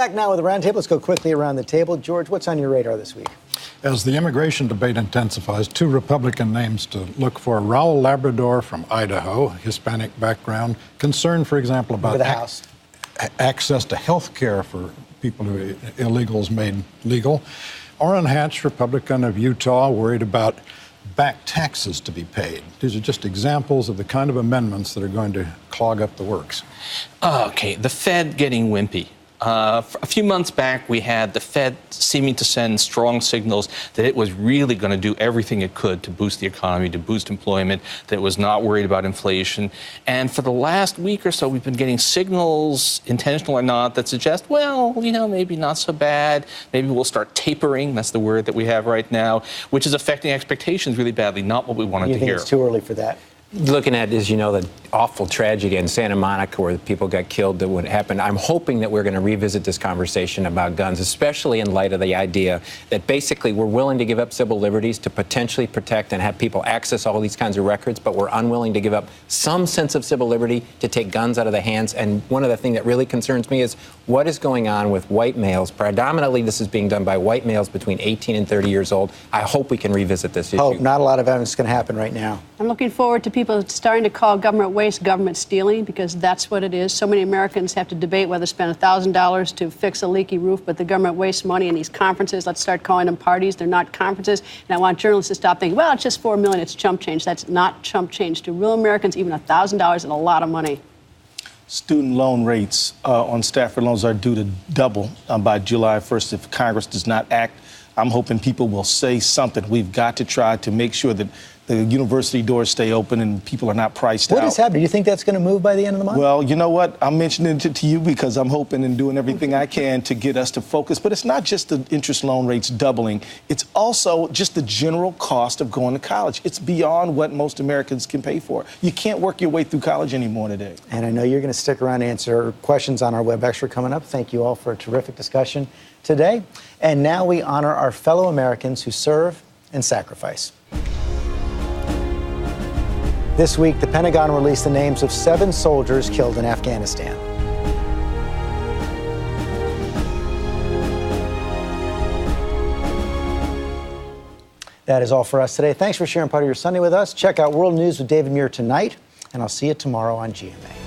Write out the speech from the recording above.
Back now with the Roundtable. Let's go quickly around the table. George, what's on your radar this week? As the immigration debate intensifies, two Republican names to look for: Raul Labrador from Idaho, Hispanic background, concerned, for example, about access to health care for people who illegals made legal. Orrin Hatch, Republican of Utah, worried about back taxes to be paid. These are just examples of the kind of amendments that are going to clog up the works. Okay, the Fed getting wimpy. A few months back, we had the Fed seeming to send strong signals that it was really going to do everything it could to boost the economy, to boost employment, that it was not worried about inflation. And for the last week or so, we've been getting signals, intentional or not, that suggest, well, you know, maybe not so bad. Maybe we'll start tapering. That's the word that we have right now, which is affecting expectations really badly, not what we wanted to hear. You think it's too early for that? Looking at, as you know, the awful tragedy in Santa Monica where the people got killed that would happen, I'm hoping that we're going to revisit this conversation about guns, especially in light of the idea that basically we're willing to give up civil liberties to potentially protect and have people access all these kinds of records, but we're unwilling to give up some sense of civil liberty to take guns out of the hands. And one of the things that really concerns me is what is going on with white males. Predominantly, this is being done by white males between 18 and 30 years old. I hope we can revisit this issue. Not a lot of evidence can happen right now. I'm looking forward to people starting to call government waste government stealing, because that's what it is. So many Americans have to debate whether to spend $1,000 to fix a leaky roof, but the government wastes money in these conferences. Let's start calling them parties. They're not conferences. And I want journalists to stop thinking, well, it's just $4 million, it's chump change. That's not chump change. To real Americans, even $1,000 is a lot of money. Student loan rates on Stafford loans are due to double by July 1st if Congress does not act. I'm hoping people will say something. We've got to try to make sure that the university doors stay open and people are not priced out. What has happened? Do you think that's going to move by the end of the month? Well, you know what? I'm mentioning it to you because I'm hoping and doing everything I can to get us to focus. But it's not just the interest loan rates doubling. It's also just the general cost of going to college. It's beyond what most Americans can pay for. You can't work your way through college anymore today. And I know you're going to stick around and answer questions on our Web Extra coming up. Thank you all for a terrific discussion today. And now we honor our fellow Americans who serve and sacrifice. This week, the Pentagon released the names of 7 soldiers killed in Afghanistan. That is all for us today. Thanks for sharing part of your Sunday with us. Check out World News with David Muir tonight, and I'll see you tomorrow on GMA.